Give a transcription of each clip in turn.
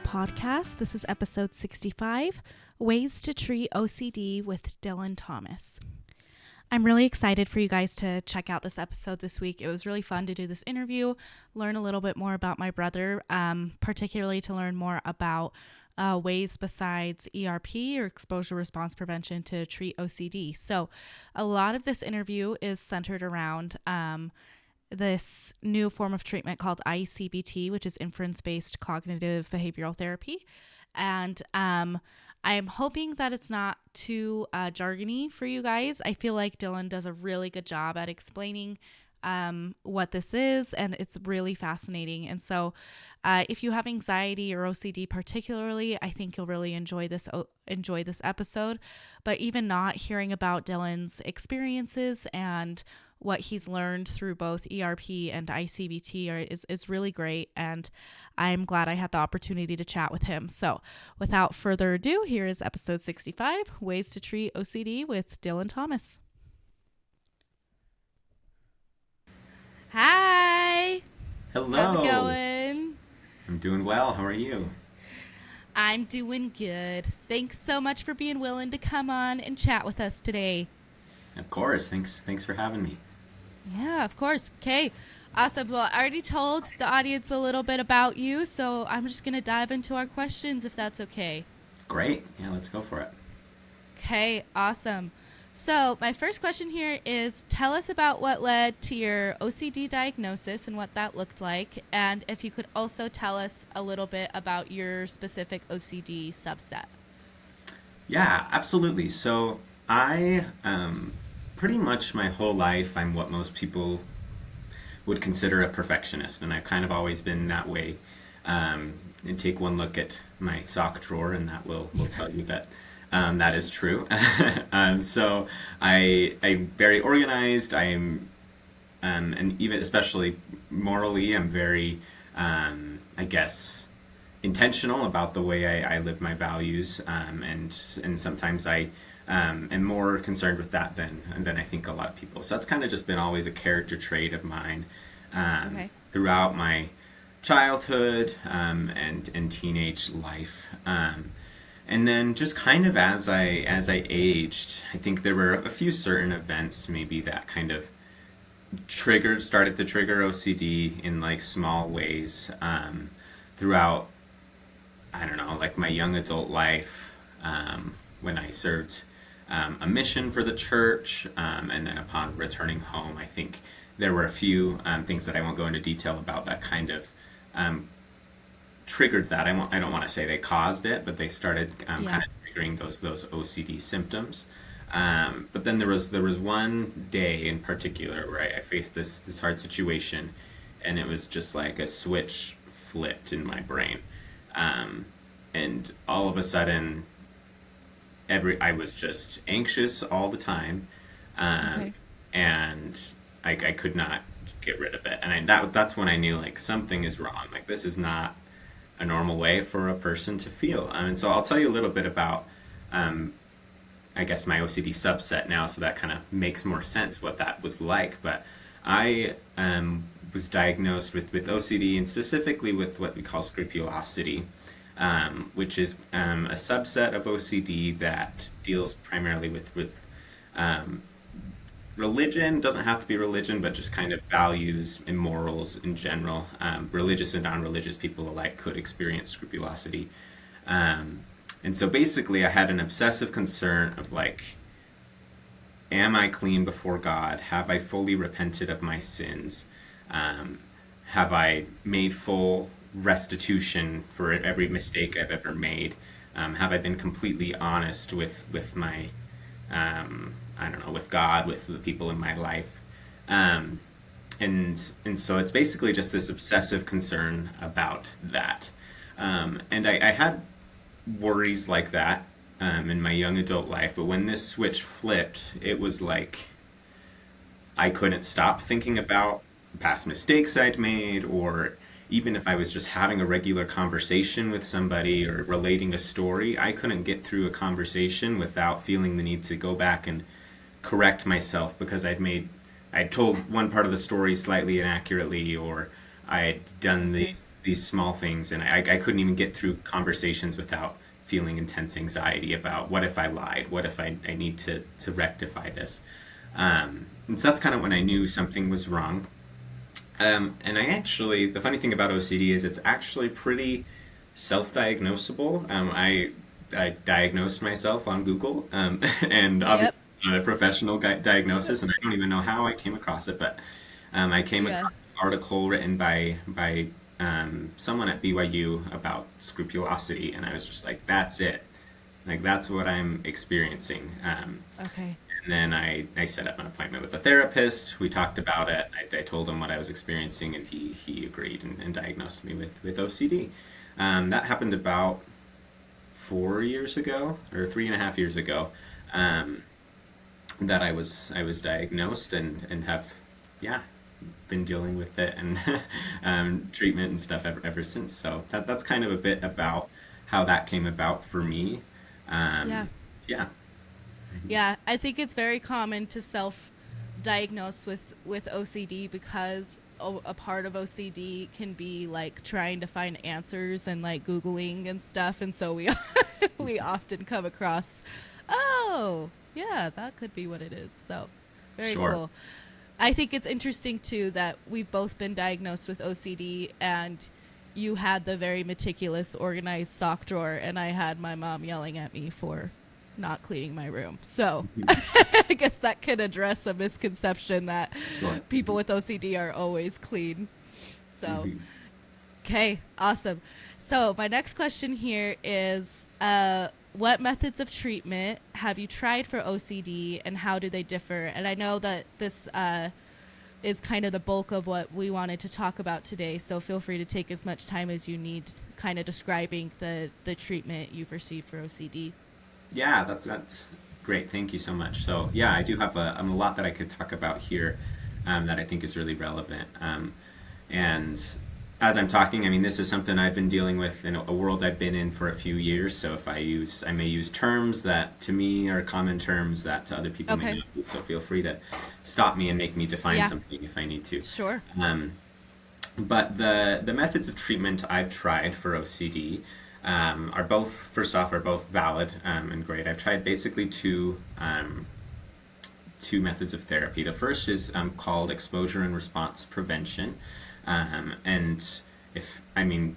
podcast. This is episode 65, Ways to Treat OCD with Dylan Thomas. I'm really excited for you guys to check out this episode this week. It was really fun to do this interview, learn a little bit more about my brother, particularly to learn more about ways besides ERP or exposure response prevention to treat OCD. So a lot of this interview is centered around this new form of treatment called ICBT, which is Inference-based cognitive behavioral therapy. And I'm hoping that it's not too jargony for you guys. I feel like Dylan does a really good job at explaining what this is, and it's really fascinating. And so if you have anxiety or OCD particularly, I think you'll really enjoy this episode. But even not, hearing about Dylan's experiences and what he's learned through both ERP and ICBT is really great, and I'm glad I had the opportunity to chat with him. So without further ado, here is episode 65, Ways to Treat OCD with Dylan Thomas. Hi! Hello! How's it going? I'm doing well. How are you? I'm doing good. Thanks so much for being willing to come on and chat with us today. Of course. Thanks for having me. Yeah, of course. Okay. Awesome. Well, I already told the audience a little bit about you, so I'm just going to dive into our questions if that's okay. Great. Yeah, let's go for it. Okay, awesome. So my first question here is, tell us about what led to your OCD diagnosis and what that looked like, and if you could also tell us a little bit about your specific OCD subset. Yeah, absolutely. So I, pretty much my whole life, I'm what most people would consider a perfectionist, and I've kind of always been that way. And take one look at my sock drawer, and that will tell you that that is true. So I'm very organized. I'm, and even especially morally, I'm very, I guess, intentional about the way I live my values. And sometimes I am more concerned with that than I think a lot of people. So that's kind of just been always a character trait of mine throughout my childhood and teenage life. And then just kind of as I aged, I think there were a few certain events maybe that kind of started to trigger OCD in like small ways throughout, I don't know, like my young adult life, when I served a mission for the church, and then upon returning home, I think there were a few things that I won't go into detail about that kind of triggered that. I don't want to say they caused it, but they started kind of triggering those OCD symptoms. But then there was one day in particular where I faced this hard situation, and it was just like a switch flipped in my brain, and all of a sudden, I was just anxious all the time, and I could not get rid of it, and that's when I knew like something is wrong. Like this is not a normal way for a person to feel. And so I'll tell you a little bit about, I guess, my OCD subset now, so that kind of makes more sense what that was like. But I was diagnosed with OCD, and specifically with what we call scrupulosity, which is a subset of OCD that deals primarily with religion. Doesn't have to be religion, but just kind of values and morals in general. Religious and non-religious people alike could experience scrupulosity. And so basically I had an obsessive concern of like, am I clean before God? Have I fully repented of my sins? Have I made full restitution for every mistake I've ever made? Have I been completely honest with my I don't know, with God, with the people in my life. And so it's basically just this obsessive concern about that. And I had worries like that in my young adult life, but when this switch flipped, it was like I couldn't stop thinking about past mistakes I'd made, or even if I was just having a regular conversation with somebody or relating a story, I couldn't get through a conversation without feeling the need to go back and correct myself because I'd told one part of the story slightly inaccurately, or I had done these small things, and I couldn't even get through conversations without feeling intense anxiety about what if I lied, what if I need to rectify this. And so that's kind of when I knew something was wrong. And I actually, the funny thing about OCD is it's actually pretty self-diagnosable. I diagnosed myself on Google, and Yep. obviously not a professional diagnosis, and I don't even know how I came across it, but I came Yeah. across an article written by someone at BYU about scrupulosity, and I was just like, that's it. Like, that's what I'm experiencing. Okay. And then I set up an appointment with a therapist. We talked about it. I told him what I was experiencing, and he agreed and diagnosed me with OCD. That happened about 4 years ago, or 3.5 years ago, um, that I was diagnosed and have, yeah, been dealing with it and treatment and stuff ever since. So that's kind of a bit about how that came about for me. Yeah. Um, yeah, Yeah, I think it's very common to self-diagnose with OCD because a part of OCD can be like trying to find answers and like googling and stuff, and so we we often come across, oh, yeah, that could be what it is. So, very sure. cool. I think it's interesting too that we've both been diagnosed with OCD, and you had the very meticulous, organized sock drawer, and I had my mom yelling at me for not cleaning my room. So I guess that could address a misconception that Sure. people with OCD are always clean. So, Mhm. okay, awesome. So my next question here is, what methods of treatment have you tried for OCD, and how do they differ? And I know that this is kind of the bulk of what we wanted to talk about today. So feel free to take as much time as you need, kind of describing the treatment you've received for OCD. Yeah, that's great. Thank you so much. So yeah, I do have a lot that I could talk about here, that I think is really relevant. And as I'm talking, I mean, this is something I've been dealing with in a world I've been in for a few years. So if I may use terms that to me are common terms that to other people may Okay. not be. So feel free to stop me and make me define Yeah. something if I need to. Sure. Um, but the methods of treatment I've tried for OCD, are both, first off, are both valid, and great. I've tried basically two methods of therapy. The first is called exposure and response prevention, and if I mean,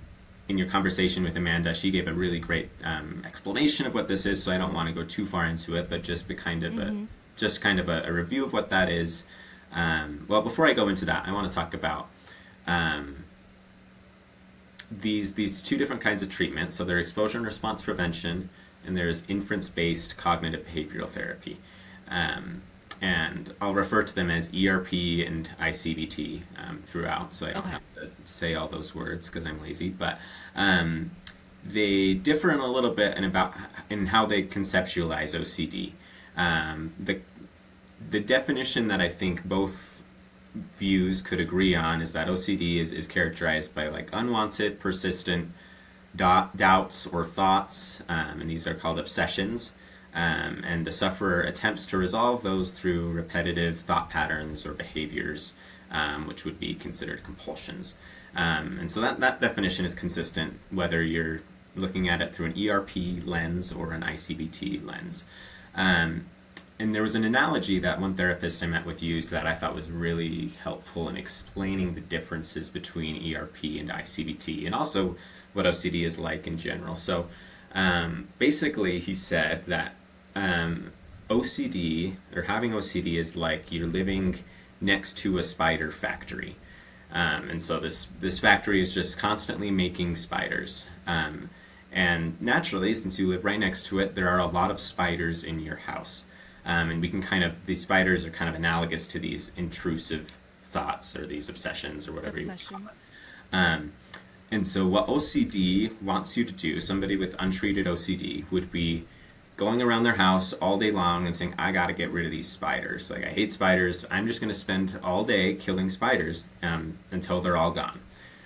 in your conversation with Amanda, she gave a really great explanation of what this is. So I don't want to go too far into it, but just be kind of a Mm-hmm. just kind of a review of what that is. Well, before I go into that, I want to talk about um, these two different kinds of treatment. So there's exposure and response prevention, and there's inference-based cognitive behavioral therapy. Um, and I'll refer to them as ERP and ICBT throughout, so I don't Okay. have to say all those words because I'm lazy. But um, they differ in a little bit in how they conceptualize OCD. The definition that I think both views could agree on is that OCD is characterized by like unwanted, persistent doubts or thoughts, and these are called obsessions. And the sufferer attempts to resolve those through repetitive thought patterns or behaviors, which would be considered compulsions. And so that definition is consistent whether you're looking at it through an ERP lens or an ICBT lens. Um, and there was an analogy that one therapist I met with used that I thought was really helpful in explaining the differences between ERP and ICBT, and also what OCD is like in general. So basically, he said that OCD, or having OCD, is like you're living next to a spider factory. And so this factory is just constantly making spiders. And naturally, since you live right next to it, there are a lot of spiders in your house. And these spiders are kind of analogous to these intrusive thoughts or these obsessions or whatever you would call it. Obsessions. Um, and so what OCD wants you to do, somebody with untreated OCD, would be going around their house all day long and saying, I got to get rid of these spiders. Like, I hate spiders. I'm just going to spend all day killing spiders until they're all gone.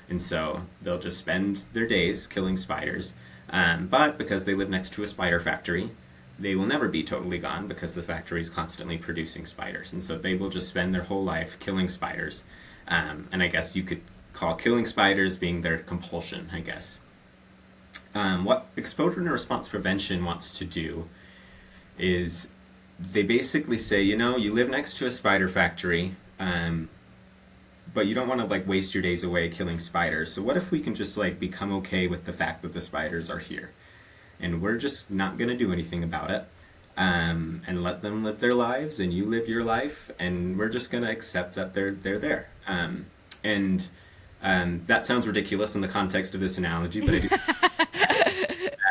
And so they'll just spend their days killing spiders. But because they live next to a spider factory, they will never be totally gone because the factory is constantly producing spiders. And so they will just spend their whole life killing spiders. And I guess you could call killing spiders being their compulsion, I guess. What exposure and response prevention wants to do is they basically say, you live next to a spider factory, but you don't want to like waste your days away killing spiders. So what if we can just like become okay with the fact that the spiders are here, and we're just not going to do anything about it, and let them live their lives, and you live your life, and we're just going to accept that they're there. And that sounds ridiculous in the context of this analogy, but I do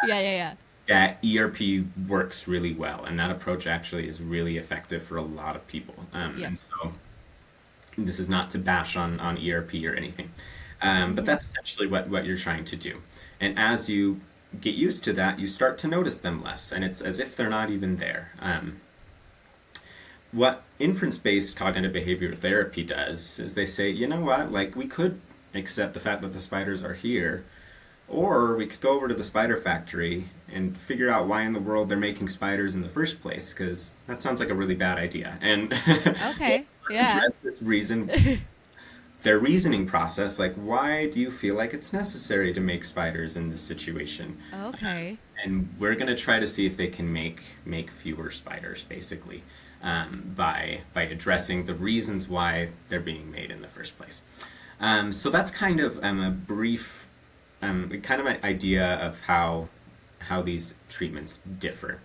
Yeah. that ERP works really well, and that approach actually is really effective for a lot of people. Yeah. And so this is not to bash on ERP or anything, but that's essentially what you're trying to do. And as you get used to that, you start to notice them less, and it's as if they're not even there. What inference-based cognitive behavioral therapy does is they say, you know what, like we could accept the fact that the spiders are here, or we could go over to the spider factory and figure out why in the world they're making spiders in the first place, because that sounds like a really bad idea. And Okay. let's Yeah. address this reason, their reasoning process, like why do you feel like it's necessary to make spiders in this situation? Okay. And we're going to try to see if they can make fewer spiders, basically, by addressing the reasons why they're being made in the first place. So that's kind of a brief kind of an idea of how these treatments differ.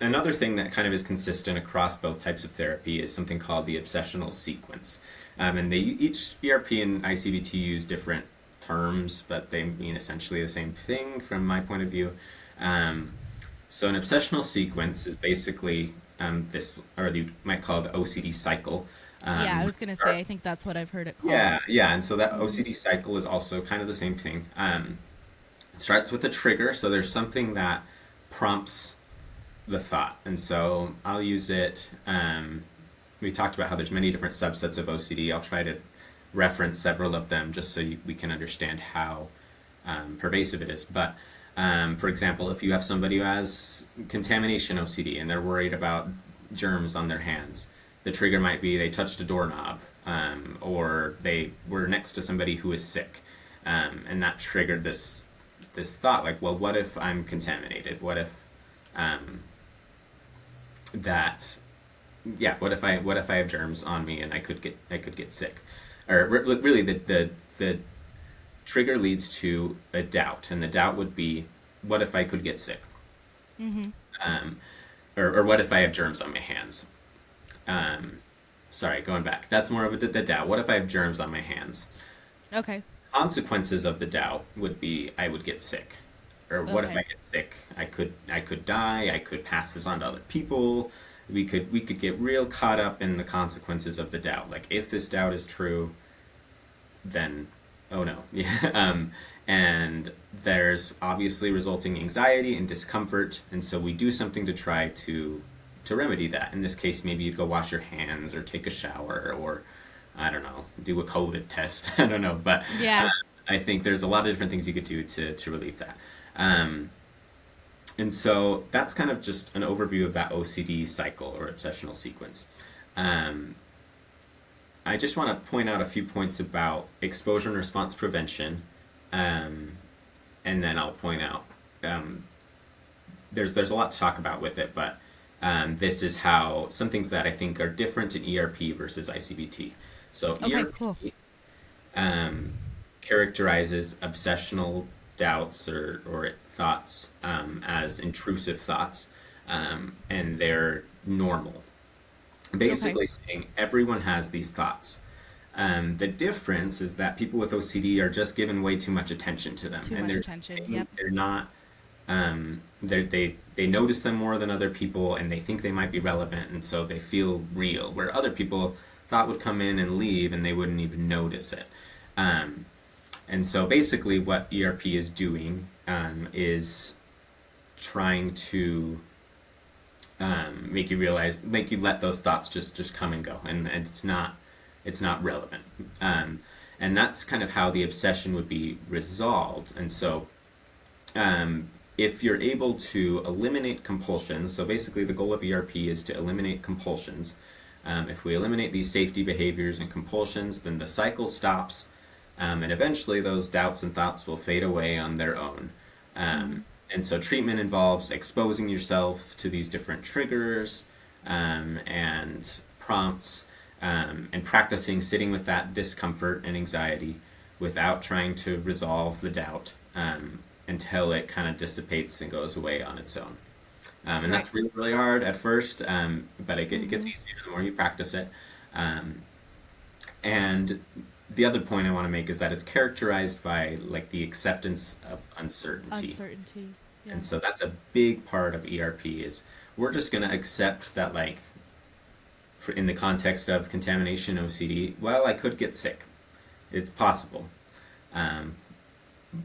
Another thing that kind of is consistent across both types of therapy is something called the obsessional sequence. And each ERP and ICBT use different terms, but they mean essentially the same thing from my point of view. So an obsessional sequence is basically this, or you might call it the OCD cycle. Yeah, I was going to say, I think that's what I've heard it called. Yeah, and so that OCD cycle is also kind of the same thing. It starts with a trigger, so there's something that prompts the thought, and so I'll use it. We talked about how there's many different subsets of OCD. I'll try to reference several of them just so we can understand how pervasive it is. But for example, if you have somebody who has contamination OCD and they're worried about germs on their hands, the trigger might be they touched a doorknob, or they were next to somebody who is sick, and that triggered this thought, like, well, what if I'm contaminated? What if what if I have germs on me and I could get sick? Or really, the trigger leads to a doubt, and the doubt would be, what if I could get sick? Or what if I have germs on my hands? Sorry, going back. That's more of the doubt. What if I have germs on my hands? Okay. Consequences of the doubt would be I would get sick. Or what if I get sick? I could die. I could pass this on to other people. We could get real caught up in the consequences of the doubt. Like, if this doubt is true, then oh no. Yeah. And there's obviously resulting anxiety and discomfort, and so we do something to try to remedy that. In this case, maybe you'd go wash your hands or take a shower, or I don't know, do a COVID test. I don't know, but Yeah. I think there's a lot of different things you could do to relieve that. And so that's kind of just an overview of that OCD cycle or obsessional sequence. I just want to point out a few points about exposure and response prevention, and then I'll point out there's a lot to talk about with it, but this is how some things that I think are different in ERP versus ICBT. So Okay, ERP cool. Characterizes obsessional doubts or thoughts as intrusive thoughts, and they're normal. Basically saying everyone has these thoughts. The difference is that people with OCD are just given way too much attention to them. Too and much attention. Yep. they're not, they notice them more than other people, and they think they might be relevant, and so they feel real, where other people thought would come in and leave and they wouldn't even notice it. And so basically what ERP is doing is trying to make you let those thoughts just come and go, and it's not relevant. And that's kind of how the obsession would be resolved. And so if you're able to eliminate compulsions, so basically the goal of ERP is to eliminate compulsions, If we eliminate these safety behaviors and compulsions, then the cycle stops, and eventually those doubts and thoughts will fade away on their own. Mm-hmm. And so treatment involves exposing yourself to these different triggers and prompts, and practicing sitting with that discomfort and anxiety without trying to resolve the doubt, until it kind of dissipates and goes away on its own. And Right. that's really, really hard at first, but it gets Mm-hmm. easier the more you practice it. Um, and the other point I want to make is that it's characterized by like the acceptance of uncertainty. Uncertainty. Yeah. And so that's a big part of ERP is we're just going to accept that, like, in the context of contamination OCD, well, I could get sick. It's possible. Um,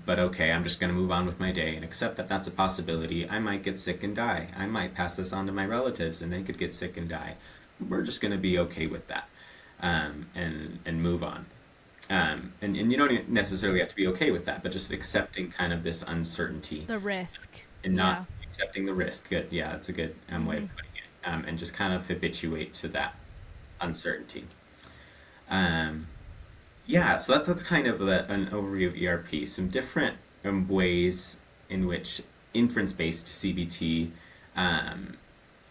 but okay, I'm just going to move on with my day and accept that that's a possibility. I might get sick and die. I might pass this on to my relatives and they could get sick and die. We're just going to be okay with that, and move on. And you don't necessarily have to be okay with that, but just accepting kind of this uncertainty The risk. and not Yeah. accepting the risk. Good, yeah, that's a good way Mm-hmm. of putting it. And just kind of habituate to that uncertainty. Um, yeah, so that's kind of an overview of ERP. Some different ways in which inference-based CBT um,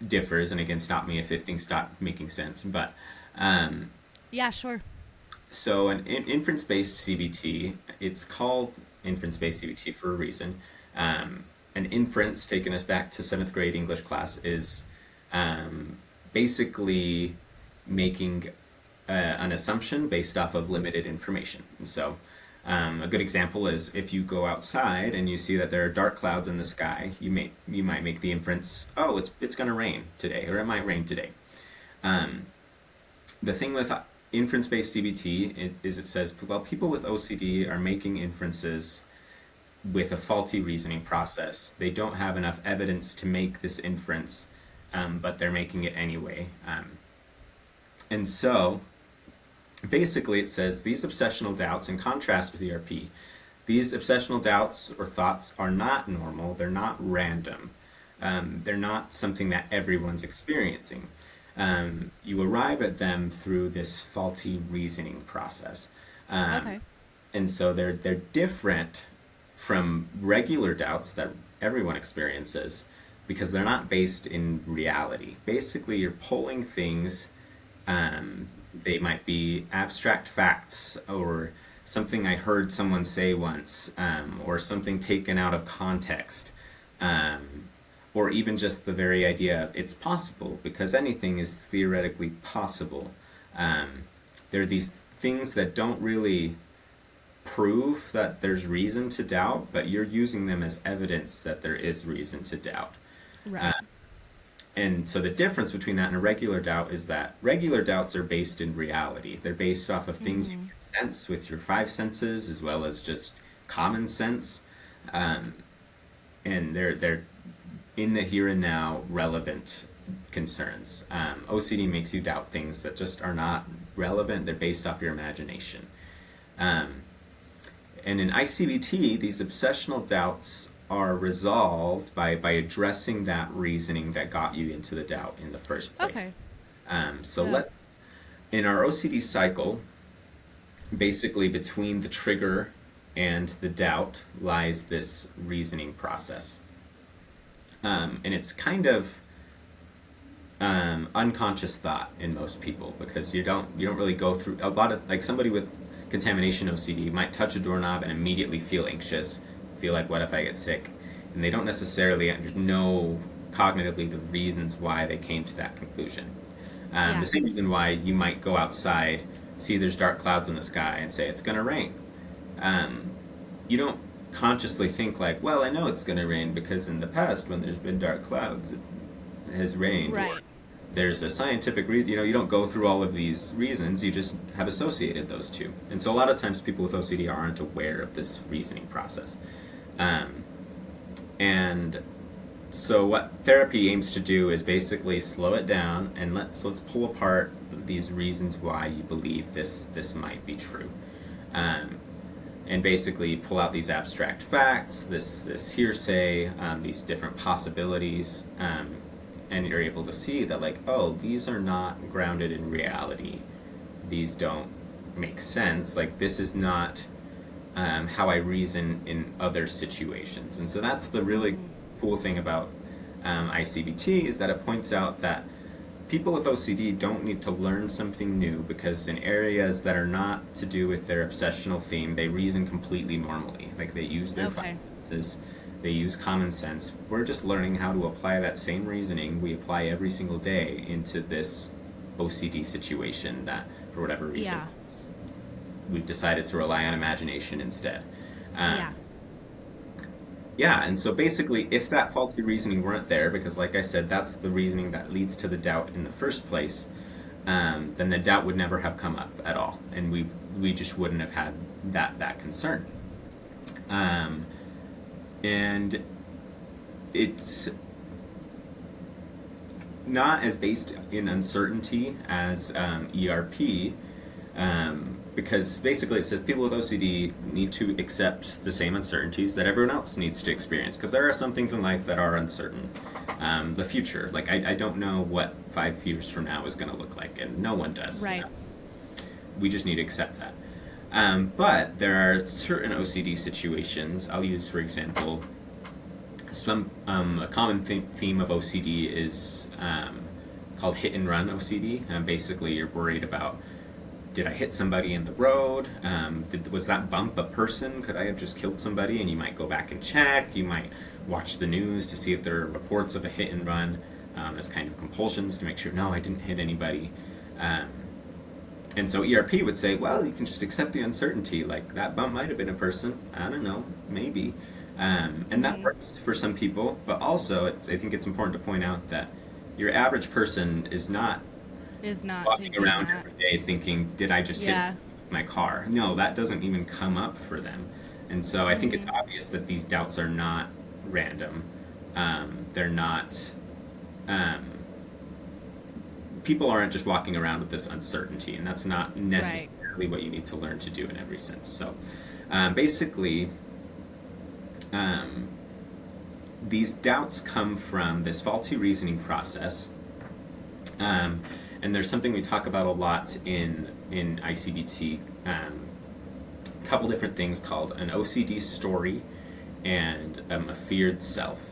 differs, and again, stop me if things stop making sense. But um, Yeah, sure. so an inference-based CBT, it's called inference-based CBT for a reason. An inference, taking us back to seventh grade English class, is basically making an assumption based off of limited information. And so a good example is if you go outside and you see that there are dark clouds in the sky, you might make the inference, oh, it's going to rain today, or it might rain today. Um, the thing with inference-based CBT is it says, well, people with OCD are making inferences with a faulty reasoning process. They don't have enough evidence to make this inference, but they're making it anyway. And so basically it says these obsessional doubts, in contrast with ERP, these obsessional doubts or thoughts are not normal, they're not random, they're not something that everyone's experiencing. You arrive at them through this faulty reasoning process. Okay. And so they're different from regular doubts that everyone experiences because they're not based in reality. Basically, you're pulling things, they might be abstract facts or something I heard someone say once, or something taken out of context, or even just the very idea of it's possible, because anything is theoretically possible. There are these things that don't really prove that there's reason to doubt, but you're using them as evidence that there is reason to doubt. Uh, Right. and so the difference between that and a regular doubt is that regular doubts are based in reality. They're based off of things you Mm-hmm. can sense with your five senses as well as just common sense. Um, and they're in the here and now relevant concerns. OCD makes you doubt things that just are not relevant. They're based off your imagination. Um, and in ICBT, these obsessional doubts are resolved by addressing that reasoning that got you into the doubt in the first place. Okay. So Yeah. in our OCD cycle, basically between the trigger and the doubt lies this reasoning process. And it's kind of unconscious thought in most people because you don't really go through a lot of, like, somebody with contamination OCD might touch a doorknob and immediately feel anxious, feel like, what if I get sick? And they don't necessarily know cognitively the reasons why they came to that conclusion. The Yeah. same reason why you might go outside, see there's dark clouds in the sky, and say it's going to rain. Um, you don't consciously think like, well, I know it's going to rain because in the past when there's been dark clouds, it has rained. Or Right. there's a scientific reason. You don't go through all of these reasons. You just have associated those two. And so a lot of times people with OCD aren't aware of this reasoning process. Um, and so what therapy aims to do is basically slow it down and let's pull apart these reasons why you believe this might be true. Um, and basically pull out these abstract facts, this hearsay, these different possibilities, and you're able to see that, like, oh, these are not grounded in reality. These don't make sense. Like, this is not how I reason in other situations. And so that's the really cool thing about ICBT, is that it points out that people with OCD don't need to learn something new, because in areas that are not to do with their obsessional theme, they reason completely normally. Like, they use their five senses, they use common sense. We're just learning how to apply that same reasoning we apply every single day into this OCD situation that, for whatever reason, we've decided to rely on imagination instead. Yeah, and so basically, if that faulty reasoning weren't there, because like I said, that's the reasoning that leads to the doubt in the first place, then the doubt would never have come up at all, and we just wouldn't have had that concern. And it's not as based in uncertainty as ERP, because basically it says people with OCD need to accept the same uncertainties that everyone else needs to experience, because there are some things in life that are uncertain. The future, like I don't know what 5 years from now is going to look like, and no one does. Right. We just need to accept that. But there are certain OCD situations. I'll use, for example, a common theme of OCD is called hit and run OCD. Basically, you're worried about, did I hit somebody in the road? Was that bump a person? Could I have just killed somebody? And you might go back and check. You might watch the news to see if there are reports of a hit and run as kind of compulsions to make sure, no, I didn't hit anybody. And so ERP would say, well, you can just accept the uncertainty. Like, that bump might have been a person. I don't know, maybe. And that works for some people. But also, I think it's important to point out that your average person is not walking around every day thinking, did I just hit my car? No, that doesn't even come up for them. And so I think it's obvious that these doubts are not random. They're not... people aren't just walking around with this uncertainty, and that's not necessarily what you need to learn to do in every sense. So basically, these doubts come from this faulty reasoning process. And there's something we talk about a lot in ICBT, a couple different things called an OCD story and a feared self.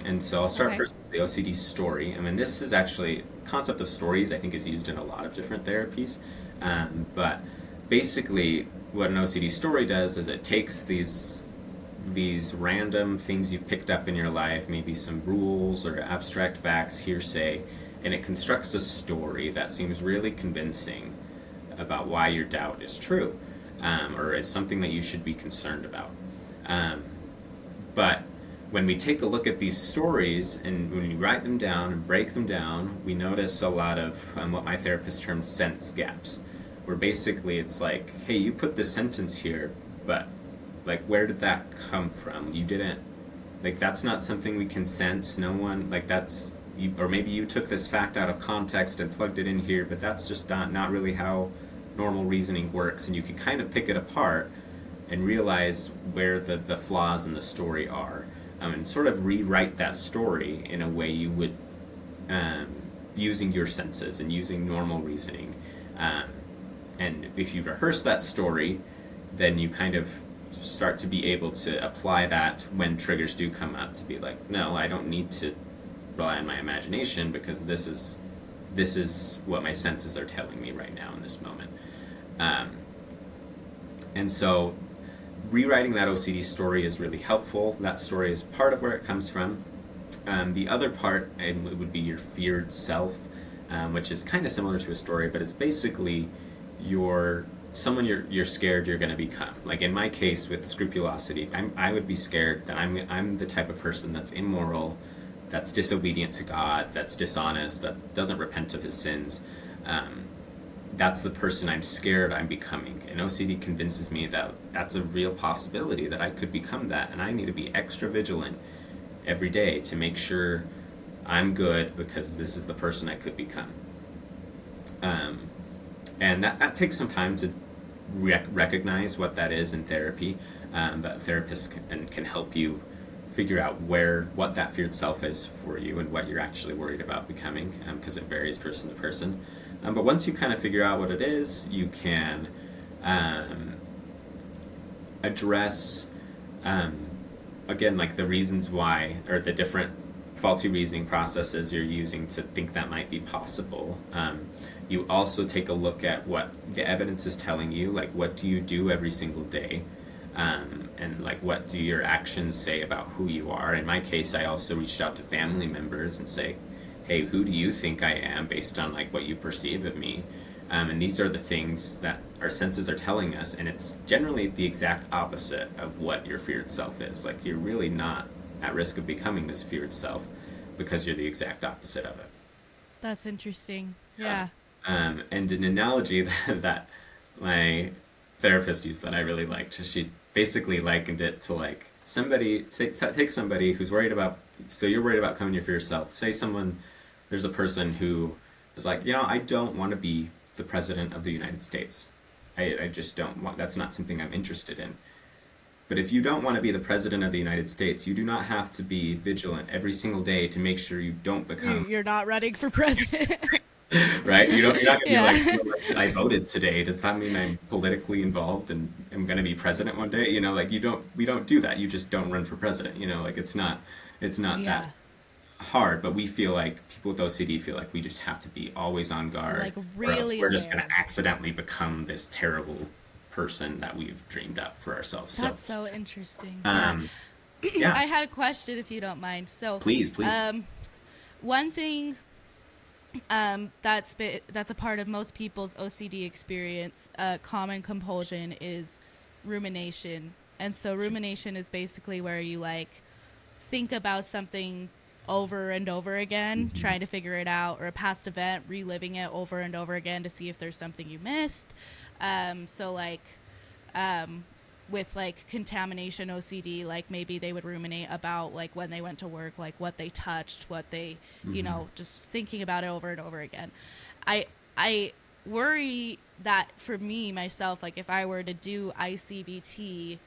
And so I'll start first with the OCD story. I mean, this is actually, concept of stories, I think, is used in a lot of different therapies. But basically, what an OCD story does is it takes these random things you've picked up in your life, maybe some rules or abstract facts, hearsay, and it constructs a story that seems really convincing about why your doubt is true, or is something that you should be concerned about. But when we take a look at these stories and when we write them down and break them down, we notice a lot of what my therapist terms sense gaps, where basically it's like, hey, you put this sentence here, but like, where did that come from? You didn't, like, that's not something we can sense. No one, like, that's, you, or maybe you took this fact out of context and plugged it in here, but that's just not really how normal reasoning works. And you can kind of pick it apart and realize where the flaws in the story are. And sort of rewrite that story in a way you would, using your senses and using normal reasoning. And if you rehearse that story, then you kind of start to be able to apply that when triggers do come up, to be like, no, I don't need to rely on my imagination, because this is what my senses are telling me right now in this moment. And so rewriting that OCD story is really helpful. That story is part of where it comes from. The other part would be your feared self, which is kind of similar to a story, but it's basically someone you're scared you're going to become. Like in my case with scrupulosity, I would be scared that I'm the type of person that's immoral, that's disobedient to God, that's dishonest, that doesn't repent of his sins. That's the person I'm scared I'm becoming. And OCD convinces me that that's a real possibility, that I could become that, and I need to be extra vigilant every day to make sure I'm good, because this is the person I could become. And that takes some time to recognize what that is in therapy, but therapists can help you figure out what that feared self is for you and what you're actually worried about becoming, because it varies person to person. But once you kind of figure out what it is, you can um, address, um, again, like the reasons why, or the different faulty reasoning processes you're using to think that might be possible. You also take a look at what the evidence is telling you, like what do you do every single day, and like what do your actions say about who you are. In my case, I also reached out to family members and say, hey, who do you think I am based on like what you perceive of me? And these are the things that our senses are telling us, and it's generally the exact opposite of what your feared self is. Like you're really not at risk of becoming this feared self because you're the exact opposite of it. That's interesting. Yeah. And an analogy that my therapist used that I really liked, she basically likened it to like take somebody who's worried about, so you're worried about becoming your feared self. Say there's a person who is like, I don't want to be the president of the United States. I just don't want, that's not something I'm interested in. But if you don't want to be the president of the United States, you do not have to be vigilant every single day to make sure you don't become. You're not running for president. Right? You're not going to Yeah. be like, I voted today. Does that mean I'm politically involved and I'm going to be president one day? Like we don't do that. You just don't run for president. Like it's not Yeah. that hard, but we feel like people with OCD feel like we just have to be always on guard, Like or else really we're just going aware. to accidentally become this terrible person that we've dreamed up for ourselves. That's so interesting. Um, Yeah. yeah, I had a question if you don't mind. So, please. one thing that's a part of most people's OCD experience, common compulsion, is rumination. And so rumination is basically where you like think about something over and over again, Mm-hmm. trying to figure it out, or a past event, reliving it over and over again to see if there's something you missed. So like with like contamination OCD, like maybe they would ruminate about like when they went to work, like what they touched, what they, just thinking about it over and over again. I worry that for me myself, like if I were to do ICBT,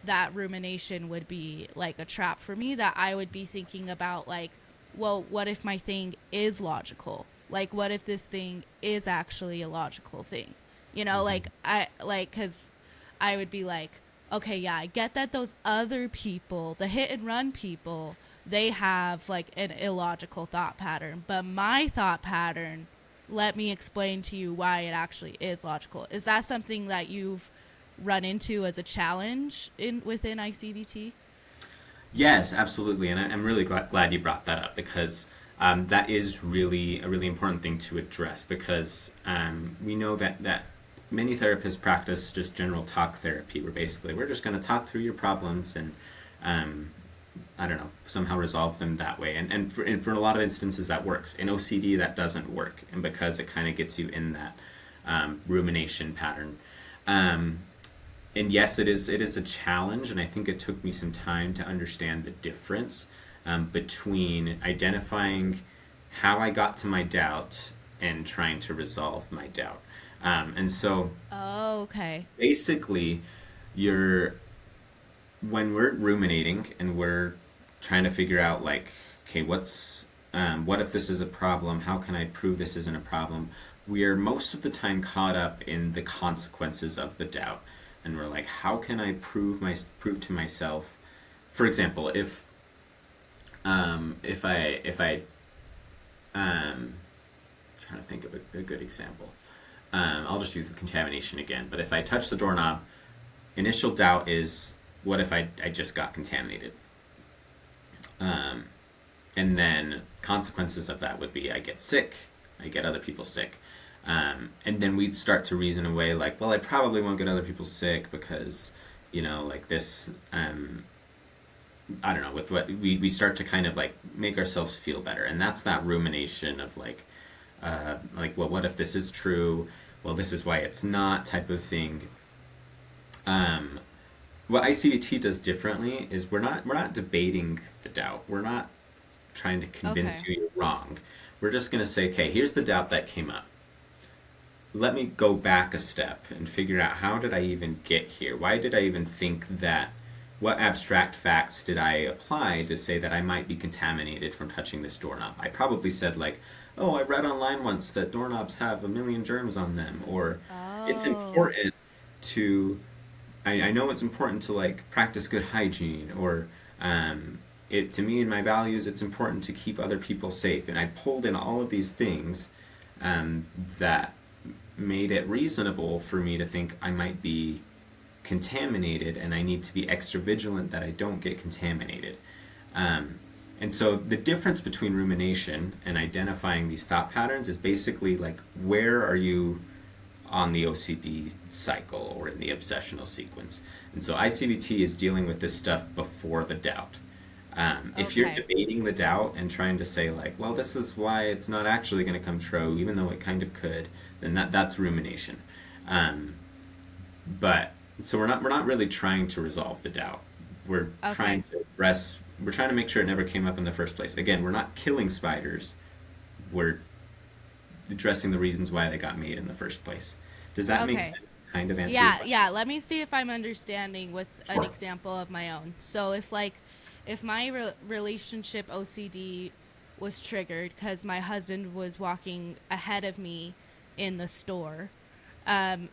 that rumination would be like a trap for me, that I would be thinking about like, well, what if my thing is logical? Like, what if this thing is actually a logical thing? Cause I would be like, okay, yeah, I get that those other people, the hit and run people, they have like an illogical thought pattern, but my thought pattern, let me explain to you why it actually is logical. Is that something that you've run into as a challenge within ICBT? Yes, absolutely, and I'm really glad you brought that up, because that is really a really important thing to address, because we know that many therapists practice just general talk therapy, where basically we're just going to talk through your problems and I don't know, somehow resolve them that way. And for a lot of instances that works. In OCD that doesn't work, and because it kind of gets you in that rumination pattern. And yes, it is a challenge, and I think it took me some time to understand the difference between identifying how I got to my doubt and trying to resolve my doubt. And so Oh, okay. basically, when we're ruminating and we're trying to figure out like, okay, what if this is a problem? How can I prove this isn't a problem? We are most of the time caught up in the consequences of the doubt, and we're like, how can I prove to myself? For example, if I trying to think of a good example. I'll just use the contamination again. But if I touch the doorknob, initial doubt is, what if I just got contaminated? And then consequences of that would be I get sick, I get other people sick. And then we'd start to reason away like, well, I probably won't get other people sick because, like this, I don't know, with what we start to kind of like make ourselves feel better. And that's that rumination of like, well, what if this is true? Well, this is why it's not, type of thing. What ICBT does differently is we're not debating the doubt. We're not trying to convince Okay. you you're wrong. We're just going to say, okay, here's the doubt that came up. Let me go back a step and figure out, how did I even get here? Why did I even think that what abstract facts did I apply to say that I might be contaminated from touching this doorknob? I probably said like, oh, I read online once that doorknobs have a million germs on them, or it's Oh, important to I know it's important to like practice good hygiene, or it to me and my values it's important to keep other people safe, and I pulled in all of these things that made it reasonable for me to think I might be contaminated, and I need to be extra vigilant that I don't get contaminated. Um, and so the difference between rumination and identifying these thought patterns is basically like, where are you on the OCD cycle or in the obsessional sequence? And so ICBT is dealing with this stuff before the doubt. If you're okay. debating the doubt and trying to say like, well, this is why it's not actually going to come true, even though it kind of could, then that's rumination. Um, but so we're not really trying to resolve the doubt. We're trying Okay. to address. We're trying to make sure it never came up in the first place. Again, we're not killing spiders. We're addressing the reasons why they got made in the first place. Does that make Okay. sense? Kind of answer your Yeah, question. yeah. Let me see if I'm understanding with an Sure. example of my own. So if my relationship OCD was triggered because my husband was walking ahead of me in the store, um,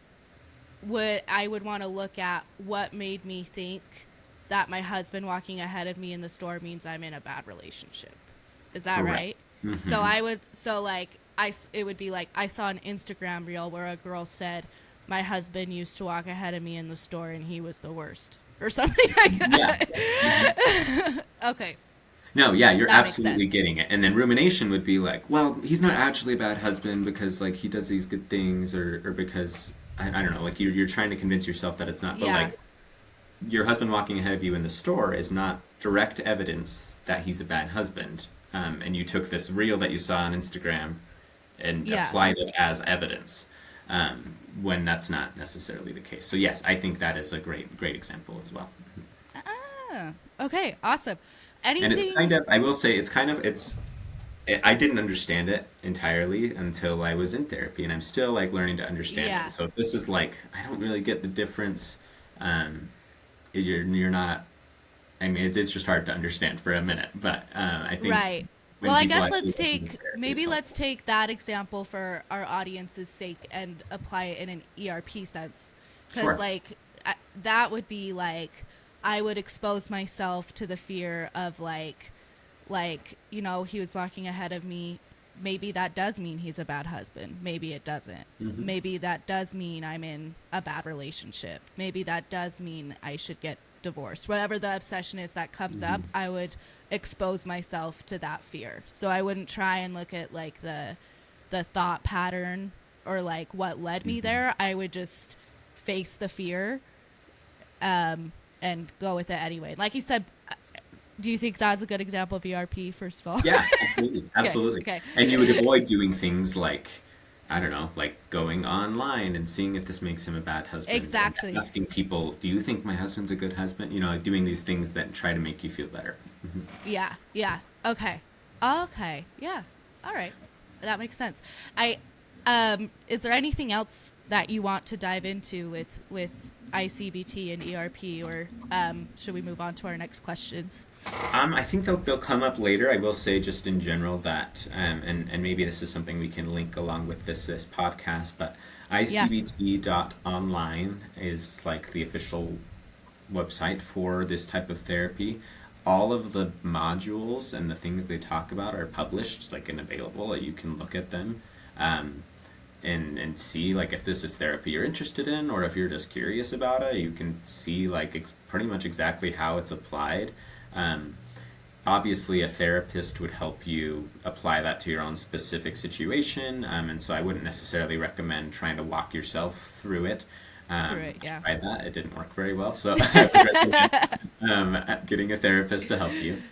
would want to look at what made me think that my husband walking ahead of me in the store means I'm in a bad relationship. Is that Correct. right? So Mm-hmm. I would so like it would be like I saw an Instagram reel where a girl said my husband used to walk ahead of me in the store and he was the worst or something like Yeah. Mm-hmm. that. Okay, No, yeah, you're that makes absolutely sense. getting it. And then rumination would be like, well, he's not actually a bad husband because like he does these good things, or because I don't know, like you're trying to convince yourself that it's not. But Yeah, like your husband walking ahead of you in the store is not direct evidence that he's a bad husband. And you took this reel that you saw on Instagram and yeah. applied it as evidence, when that's not necessarily the case. So yes, I think that is a great example as well. Ah, okay, awesome. And it's kind Anything? of, I will say, it's kind of, I didn't understand it entirely until I was in therapy, and I'm still like learning to understand it. Yeah, So if this is like, I don't really get the difference, um, you're not. I mean, it's just hard to understand for a minute, but I think right. Well, when I people guess actually look into therapy, it's let's helpful. take that example for our audience's sake and apply it in an ERP sense. Cuz Sure. like that would be like I would expose myself to the fear of he was walking ahead of me. Maybe that does mean he's a bad husband. Maybe it doesn't. Hmm. Maybe that does mean I'm in a bad relationship. Maybe that does mean I should get divorced. Whatever the obsession is that comes up, Hmm. I would expose myself to that fear. So I wouldn't try and look at like the thought pattern or like what led me Hmm. there. I would just face the fear um, and go with it anyway. Like you said, do you think that's a good example of ERP, first of all? Yeah, absolutely, Okay, absolutely. okay. And you would avoid doing things like, I don't know, like going online and seeing if this makes him a bad husband, and Exactly. asking people, "Do you think my husband's a good husband?" You know, like doing these things that try to make you feel better. Hmm. Yeah, yeah. Okay. Okay. Yeah. All right. That makes sense. I is there anything else that you want to dive into with ICBT and ERP, or should we move on to our next questions? I think they'll come up later. I will say just in general that, and maybe this is something we can link along with this podcast, but Yeah. icbt.online is like the official website for this type of therapy. All of the modules and the things they talk about are published, like and available. You can look at them, um, and see like if this is therapy you're interested in, or if you're just curious about it. You can see like pretty much exactly how it's applied. Um, Obviously a therapist would help you apply that to your own specific situation, and so I wouldn't necessarily recommend trying to walk yourself through it. Through it. I Yeah. tried that, it didn't work very well, so I would recommend getting a therapist to help you.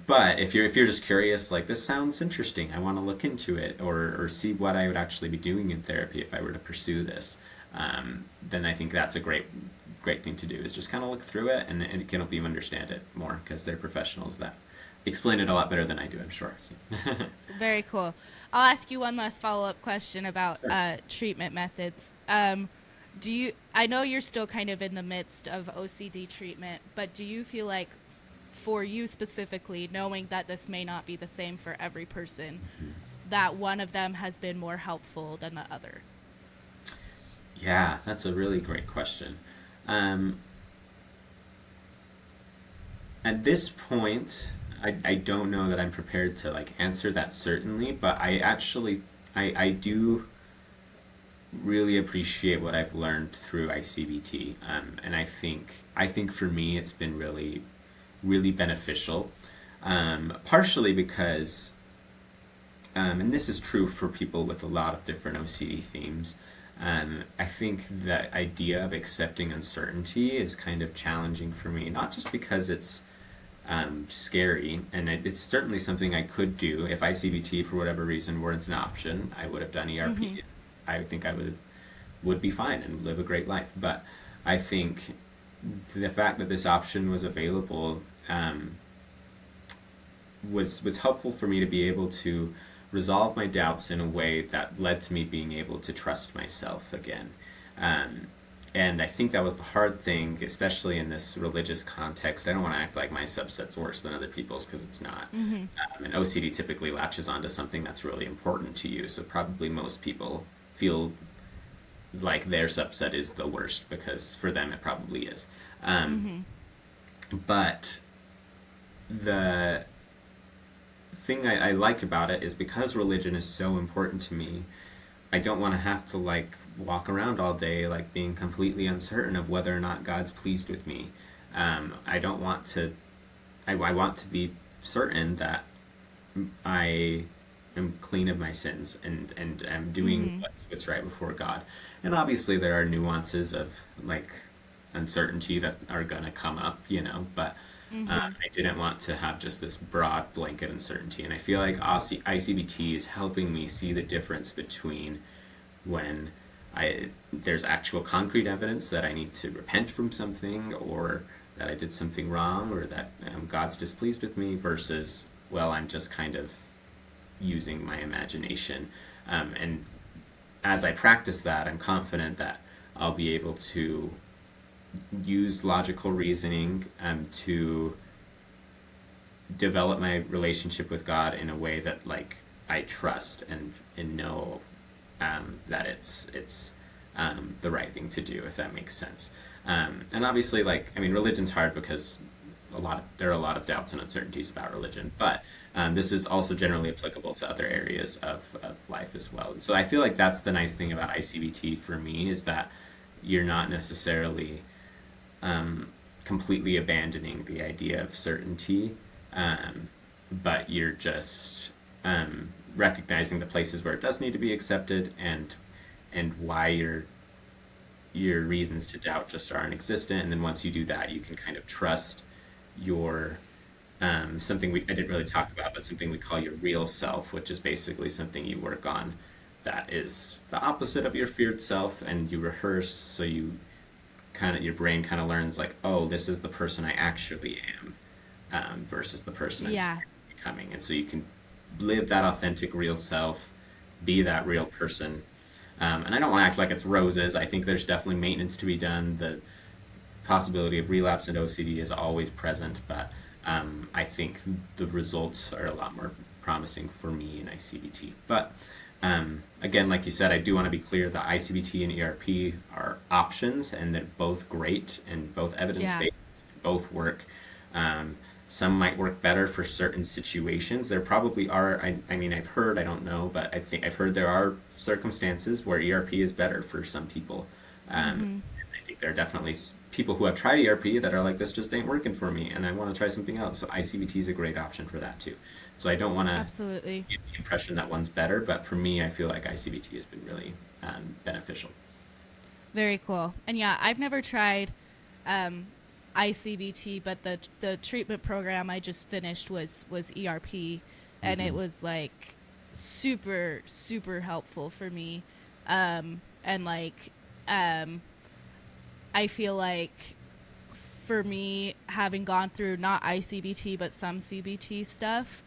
But if you're just curious, like this sounds interesting, I want to look into it, or see what I would actually be doing in therapy if I were to pursue this, then I think that's a great thing to do, is just kind of look through it, and it can help you understand it more because they're professionals that explain it a lot better than I do, I'm sure. So. Very cool. I'll ask you one last follow up question about Sure. treatment methods. Do you, I know you're still kind of in the midst of OCD treatment, but do you feel like for you specifically, knowing that this may not be the same for every person, that one of them has been more helpful than the other? Yeah, that's a really great question. Um, at this point, I don't know that I'm prepared to like answer that certainly, but I do really appreciate what I've learned through ICBT, and I think for me it's been really beneficial. Partially because, and this is true for people with a lot of different OCD themes. I think the idea of accepting uncertainty is kind of challenging for me, not just because it's scary, and it's certainly something I could do if ICBT for whatever reason weren't an option. I would have done Mm-hmm. ERP. I think would be fine and live a great life. But I think the fact that this option was available was helpful for me to be able to resolve my doubts in a way that led to me being able to trust myself again. Um, and I think that was the hard thing, especially in this religious context. I don't want to act like my subset's worse than other people's because it's not. Mm-hmm. And OCD typically latches onto something that's really important to you. So probably most people feel like their subset is the worst because for them it probably is. Um, Mm-hmm. but the thing I like about it is because religion is so important to me, I don't want to have to like walk around all day like being completely uncertain of whether or not God's pleased with me. I don't want to. I want to be certain that I am clean of my sins and am doing Mm-hmm. what's right before God. And obviously there are nuances of like uncertainty that are gonna come up, but Mm-hmm. I didn't want to have just this broad blanket uncertainty. And I feel like ICBT is helping me see the difference between when there's actual concrete evidence that I need to repent from something or that I did something wrong or that God's displeased with me versus, well, I'm just kind of using my imagination. And as I practice that, I'm confident that I'll be able to use logical reasoning to develop my relationship with God in a way that like I trust and know that it's the right thing to do, if that makes sense. And obviously, like I mean, religion's hard because there are a lot of doubts and uncertainties about religion, but this is also generally applicable to other areas of life as well. And so I feel like that's the nice thing about ICBT for me is that you're not necessarily completely abandoning the idea of certainty, but you're just recognizing the places where it does need to be accepted and why your reasons to doubt just aren't existent. And then once you do that, you can kind of trust your something I didn't really talk about, but something we call your real self, which is basically something you work on that is the opposite of your feared self, and you rehearse so your brain kind of learns like, oh, this is the person I actually am, versus the person I'm Yeah. becoming, and so you can live that authentic real self, be that real person. And I don't want to act like it's roses. I think there's definitely maintenance to be done. The possibility of relapse and OCD is always present, but I think the results are a lot more promising for me in ICBT. But again, like you said, I do want to be clear that ICBT and ERP are options, and they're both great and both evidence Yeah. based, both work. Um, some might work better for certain situations. There probably are. I mean, I've heard. I don't know, but I think I've heard there are circumstances where ERP is better for some people. Mm-hmm. I think there are definitely people who have tried ERP that are like, this just ain't working for me, and I want to try something else. So ICBT is a great option for that too. So I don't want to Absolutely. give the impression that one's better, but for me, I feel like ICBT has been really beneficial. Very cool. And yeah, I've never tried um, ICBT, but the treatment program I just finished was ERP, and it Hmm. was like super helpful for me. And like I feel like for me, having gone through not ICBT but some CBT stuff,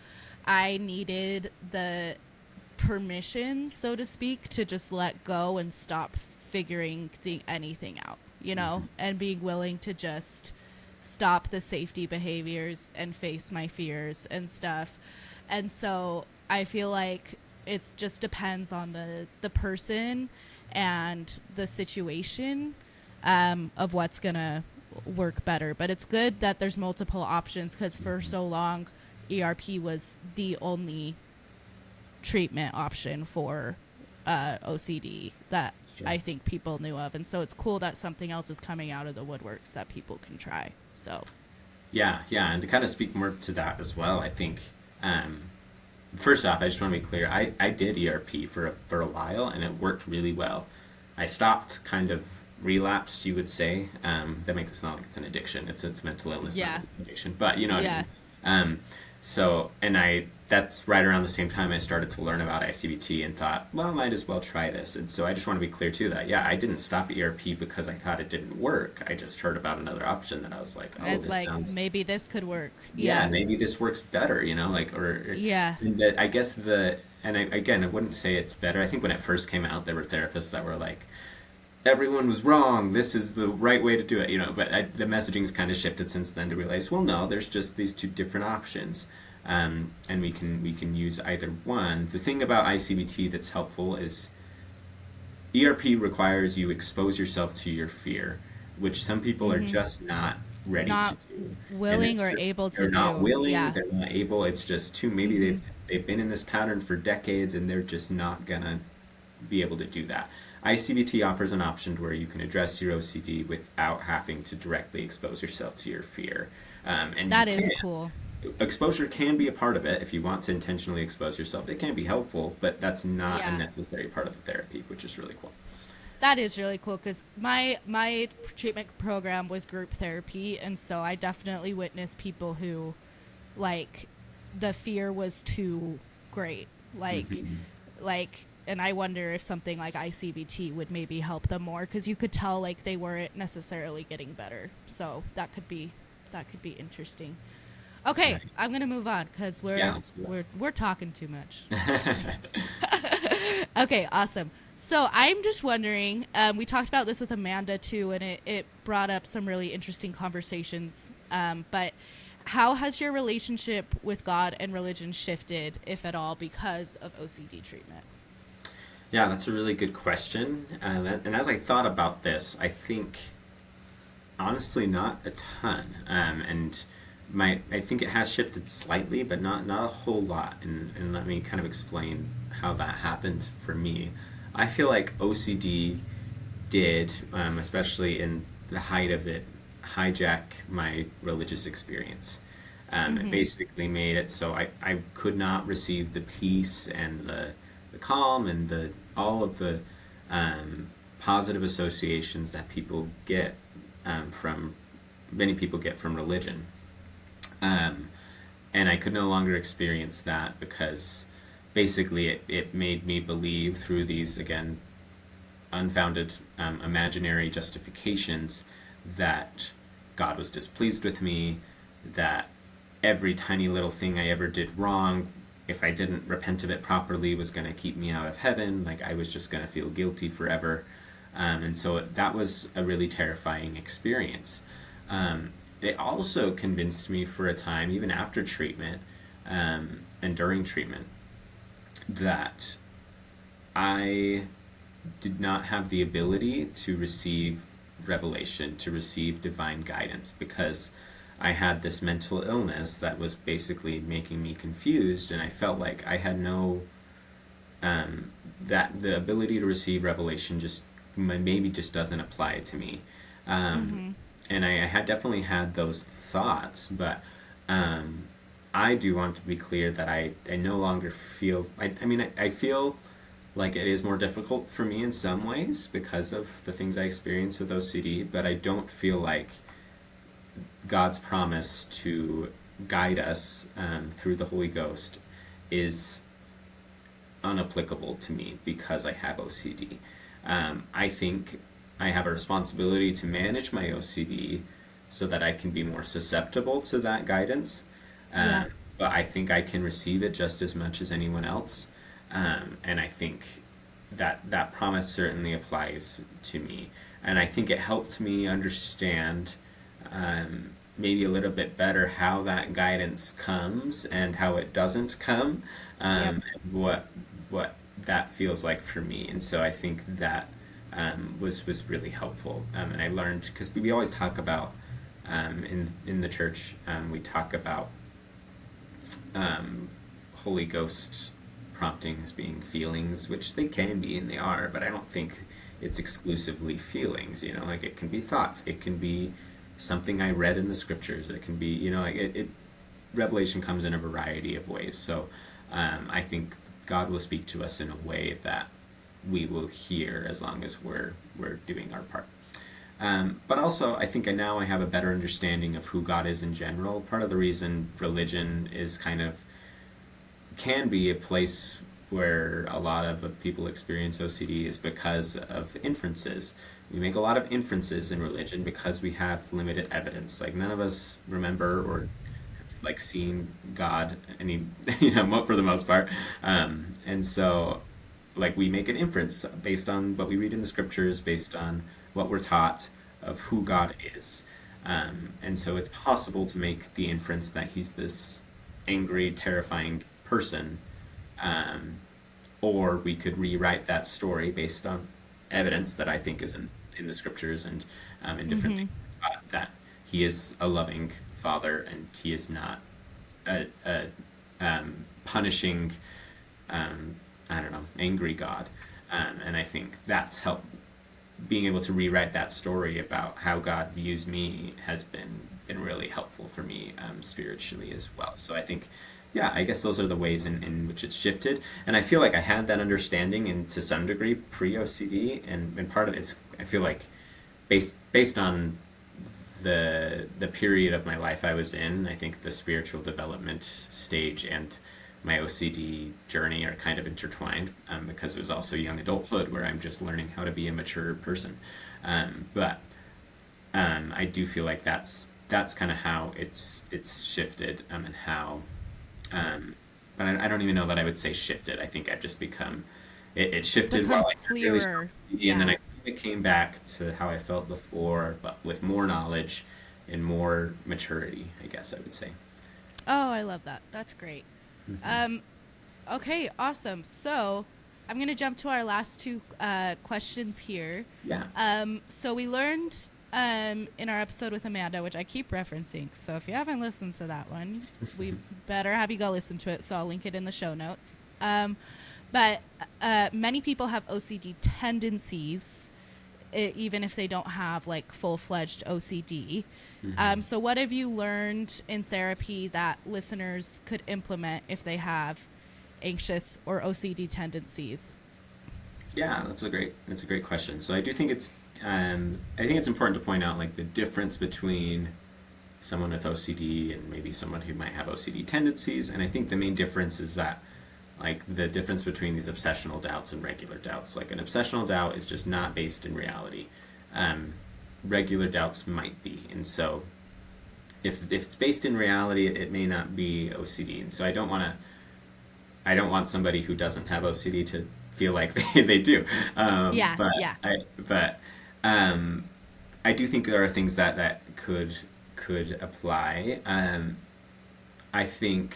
I needed the permission, so to speak, to just let go and stop figuring anything out, you know, and being willing to just stop the safety behaviors and face my fears and stuff. And so I feel like it just depends on the person and the situation, of what's going to work better. But it's good that there's multiple options, because for so long, ERP was the only treatment option for OCD that Sure. I think people knew of. And so it's cool that something else is coming out of the woodworks that people can try. So, Yeah, yeah, and to kind of speak more to that as well, I think um, first off, I just want to be clear. I did ERP for a while, and it worked really well. I stopped, kind of relapsed, you would say. That makes it sound like it's an addiction. It's mental illness, not yeah. an addiction. But you know what I Yeah. mean. So, and that's right around the same time I started to learn about ICBT and thought, well, I might as well try this. And so I just want to be clear too that, yeah, I didn't stop ERP because I thought it didn't work. I just heard about another option that I was like, oh, It's this like, sounds, maybe this could work. yeah, Yeah. maybe this works better, like, Yeah. and that I guess again, I wouldn't say it's better. I think when it first came out, there were therapists that were like, everyone was wrong. This is the right way to do it, But the messaging's kind of shifted since then to realize, well, no, there's just these two different options, and we can use either one. The thing about ICBT that's helpful is ERP requires you expose yourself to your fear, which some people are just not ready to Not do, and willing it's or just able to they're not do. willing, Yeah. they're not able. It's just too maybe they've been in this pattern for decades, and they're just not gonna be able to do that. ICBT offers an option where you can address your OCD without having to directly expose yourself to your fear. And you That is can. cool. Exposure can be a part of it if you want to intentionally expose yourself. It can be helpful, but that's not a Yeah. necessary part of the therapy, which is really cool. That is really cool, because my treatment program was group therapy, and so I definitely witnessed people who, like, the fear was too great. Like, and I wonder if something like ICBT would maybe help them more, because you could tell like they weren't necessarily getting better. So that could be interesting. Okay, Right. I'm gonna move on because Yeah, we're let's do we're we're talking too much. Just kidding. that. Okay, awesome. So I'm just wondering, we talked about this with Amanda too, and it brought up some really interesting conversations. But how has your relationship with God and religion shifted, if at all, because of OCD treatment? Yeah, that's a really good question. And as I thought about this, I think honestly not a ton. And I think it has shifted slightly, but not a whole lot. And let me kind of explain how that happened for me. I feel like OCD did, especially in the height of it, hijack my religious experience. It basically made it so I could not receive the peace and the calm and all of the positive associations that many people get from religion. Um, and I could no longer experience that because basically it made me believe through these, again, unfounded imaginary justifications that God was displeased with me, that every tiny little thing I ever did wrong, if I didn't repent of it properly, was going to keep me out of heaven. Like I was just going to feel guilty forever. And so that was a really terrifying experience. It also convinced me for a time, even after treatment and during treatment, that I did not have the ability to receive revelation, to receive divine guidance, because I had this mental illness that was basically making me confused, and I felt like I had that the ability to receive revelation just maybe just doesn't apply to me. And I had definitely had those thoughts, but I do want to be clear that I no longer feel, I mean, I feel like it is more difficult for me in some ways because of the things I experience with OCD, but I don't feel like God's promise to guide us through the Holy Ghost is unapplicable to me because I have OCD. I think I have a responsibility to manage my OCD so that I can be more susceptible to that guidance. Yeah. But I think I can receive it just as much as anyone else. And I think that promise certainly applies to me, and I think it helped me understand maybe a little bit better how that guidance comes and how it doesn't come, Yep. and what that feels like for me. And so I think that was really helpful. And I learned because we always talk about in the church, we talk about um, Holy Ghost promptings being feelings, which they can be and they are, but I don't think it's exclusively feelings. Like it can be thoughts, it can be something I read in the scriptures, it can be, like revelation comes in a variety of ways. So I think God will speak to us in a way that we will hear as long as we're doing our part. But also, I think now I have a better understanding of who God is in general. Part of the reason religion is kind of can be a place where a lot of people experience OCD is because of inferences. We make a lot of inferences in religion because we have limited evidence. Like none of us remember or have like seen God any, for the most part. And so like we make an inference based on what we read in the scriptures, based on what we're taught of who God is. And so it's possible to make the inference that he's this angry, terrifying person, um, or we could rewrite that story based on evidence that I think is in the scriptures and in different Mm-hmm. things that he is a loving father and he is not a punishing, um, I don't know, angry God. And I think that's helped being able to rewrite that story about how God views me has been really helpful for me spiritually as well. So I think, yeah, I guess those are the ways in which it's shifted. And I feel like I had that understanding and to some degree pre OCD, and part of it's I feel like based on the period of my life I was in. I think the spiritual development stage and my OCD journey are kind of intertwined because it was also young adulthood where I'm just learning how to be a mature person. But I do feel like that's kind of how it's shifted and how. Um, but I don't even know that I would say shifted. I think I've just become. It It's shifted become while I really strong clearer. OCD, and then Yeah. I came back to how I felt before, but with more knowledge and more maturity. I guess I would say. Oh, I love that. That's great. Hmm. Um, okay, awesome. So I'm going to jump to our last two questions here. Yeah. So we learned in our episode with Amanda, which I keep referencing. So if you haven't listened to that one, we better have you go listen to it. So I'll link it in the show notes. But many people have OCD tendencies, even if they don't have like full-fledged OCD. Hmm. So what have you learned in therapy that listeners could implement if they have anxious or OCD tendencies? Yeah, that's a great question. So I think it's important to point out like the difference between someone with OCD and maybe someone who might have OCD tendencies. And I think the main difference is that like the difference between these obsessional doubts and regular doubts. Like an obsessional doubt is just not based in reality. Um, Regular doubts might be, and so if it's based in reality, it may not be OCD. And so I don't want somebody who doesn't have OCD to feel like they do. Yeah, But yeah. um, I do think there are things that could apply. I think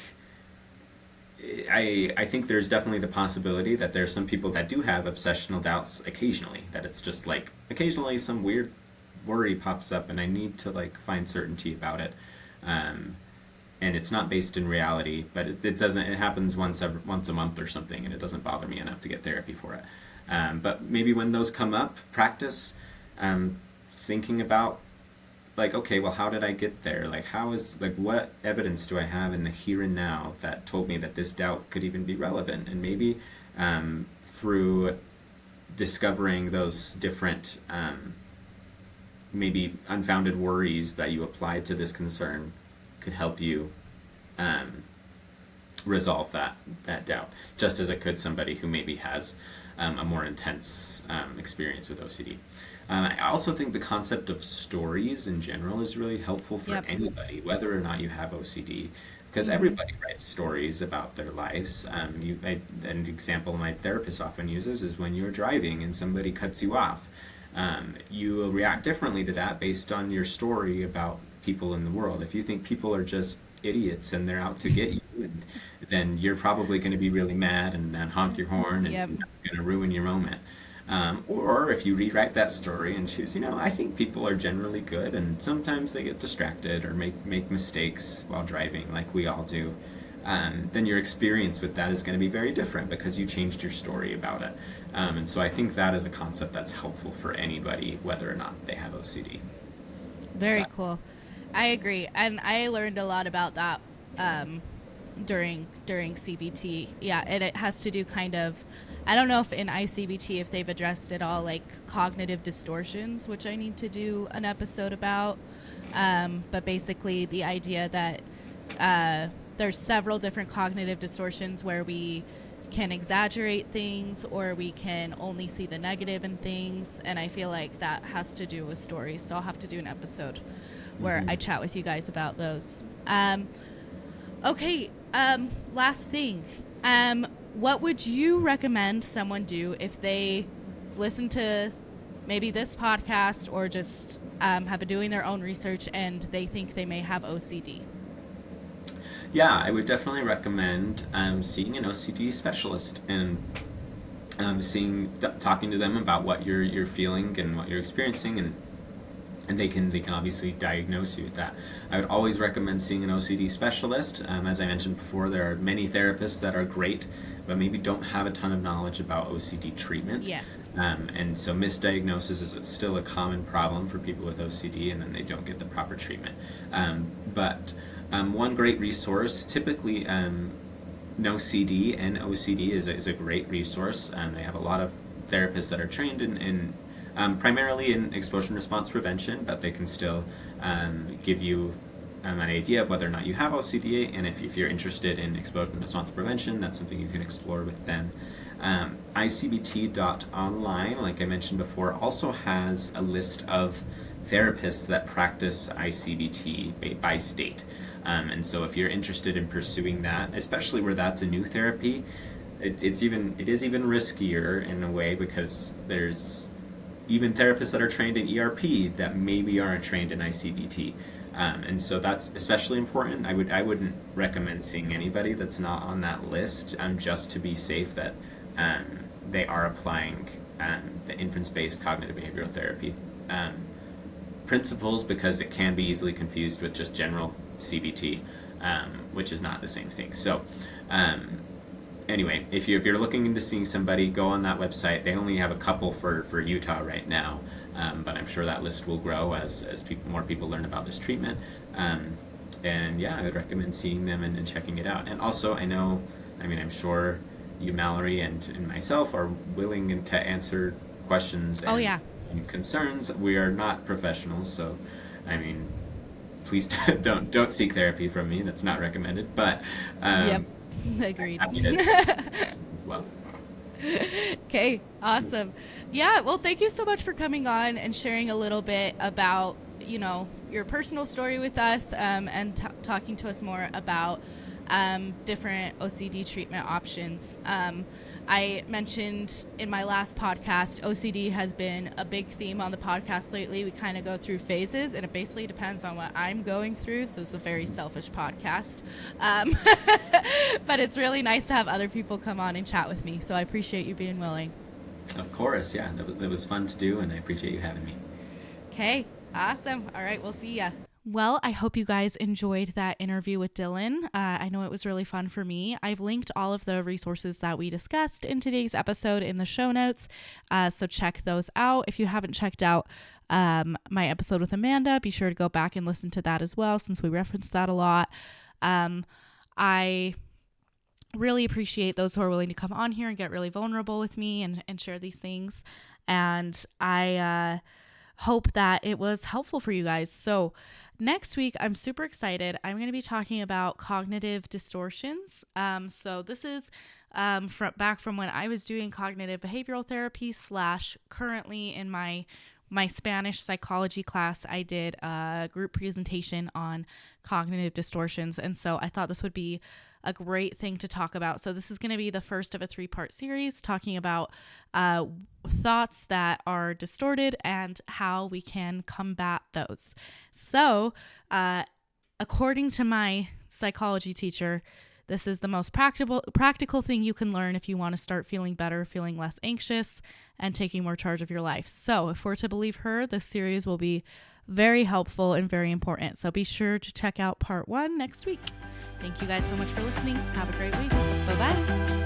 I think there's definitely the possibility that there's some people that do have obsessional doubts occasionally. That it's just like occasionally some weird worry pops up and I need to like find certainty about it. Um, and it's not based in reality, but it doesn't. It happens once a month or something, and it doesn't bother me enough to get therapy for it. But maybe when those come up, practice thinking about like, okay, well, how did I get there? Like, what evidence do I have in the here and now that told me that this doubt could even be relevant? And maybe through discovering those different maybe unfounded worries that you applied to this concern could help you um, resolve that doubt, just as it could somebody who maybe has a more intense experience with OCD. I also think the concept of stories in general is really helpful for Yep. anybody, whether or not you have OCD. The because everybody writes stories about their lives. An example my therapist often uses is when you're driving and somebody cuts you off. You will react differently to that based on your story about people in the world. If you think people are just idiots and they're out to get you, then you're probably going to be really mad and honk your horn, and Yep. that's going to ruin your moment. Or if you rewrite that story and choose, I think people are generally good, and sometimes they get distracted or make mistakes while driving, like we all do. Then your experience with that is going to be very different because you changed your story about it. And so I think that is a concept that's helpful for anybody, whether or not they have OCD. Very cool. I agree, and I learned a lot about that during CBT. Yeah, and it has to do kind of, I don't know if in ICBT if they've addressed it all, like cognitive distortions, which I need to do an episode about. But basically, the idea that there's several different cognitive distortions where we can exaggerate things or we can only see the negative in things, and I feel like that has to do with stories. So I'll have to do an episode where I chat with you guys about those. Okay, last thing. What would you recommend someone do if they listen to maybe this podcast or just have been doing their own research and they think they may have OCD? Yeah, I would definitely recommend seeing an OCD specialist and talking to them about what you're feeling and what you're experiencing, and they can obviously diagnose you with that. I would always recommend seeing an OCD specialist. As I mentioned before, there are many therapists that are great, but maybe don't have a ton of knowledge about OCD treatment. Yes. And so misdiagnosis is still a common problem for people with OCD, and then they don't get the proper treatment. But one great resource, typically NoCD and OCD is a great resource. They have a lot of therapists that are trained in primarily in exposure and response prevention, but they can still give you an idea of whether or not you have OCD, and if you're interested in exposure and response prevention, that's something you can explore with them. ICBT.online, like I mentioned before, also has a list of therapists that practice ICBT by state. And so if you're interested in pursuing that, especially where that's a new therapy, it is even riskier in a way, because there's even therapists that are trained in ERP that maybe aren't trained in ICBT. And so that's especially important. I wouldn't recommend seeing anybody that's not on that list, just to be safe that they are applying the inference-based cognitive behavioral therapy principles, because it can be easily confused with just general CBT, which is not the same thing. So anyway, if you're looking into seeing somebody, go on that website. They only have a couple for Utah right now, but I'm sure that list will grow as more people learn about this treatment. And yeah, I would recommend seeing them and checking it out. And also, I'm sure you, Mallory, and myself are willing to answer questions and concerns. We are not professionals, so please don't seek therapy from me. That's not recommended. But Yep. Agreed. Happy to as well. Okay, awesome. Yeah, well, thank you so much for coming on and sharing a little bit about, your personal story with us, and talking to us more about different OCD treatment options. I mentioned in my last podcast, OCD has been a big theme on the podcast lately. We kind of go through phases, and it basically depends on what I'm going through, so it's a very selfish podcast. But it's really nice to have other people come on and chat with me, so I appreciate you being willing. Of course, yeah. That was fun to do, and I appreciate you having me. Okay, awesome. All right, we'll see ya. Well, I hope you guys enjoyed that interview with Dylan. I know it was really fun for me. I've linked all of the resources that we discussed in today's episode in the show notes, so check those out. If you haven't checked out my episode with Amanda, be sure to go back and listen to that as well, since we referenced that a lot. I really appreciate those who are willing to come on here and get really vulnerable with me and share these things. And I hope that it was helpful for you guys. So next week, I'm super excited. I'm going to be talking about cognitive distortions. So this is back from when I was doing cognitive behavioral therapy / currently in my my Spanish psychology class, I did a group presentation on cognitive distortions. And so I thought this would be a great thing to talk about. So this is going to be the first of a 3-part series talking about thoughts that are distorted and how we can combat those. So according to my psychology teacher, this is the most practical thing you can learn if you want to start feeling better, feeling less anxious, and taking more charge of your life. So if we're to believe her, this series will be very helpful and very important. So be sure to check out part 1 next week. Thank you guys so much for listening. Have a great week. Bye-bye.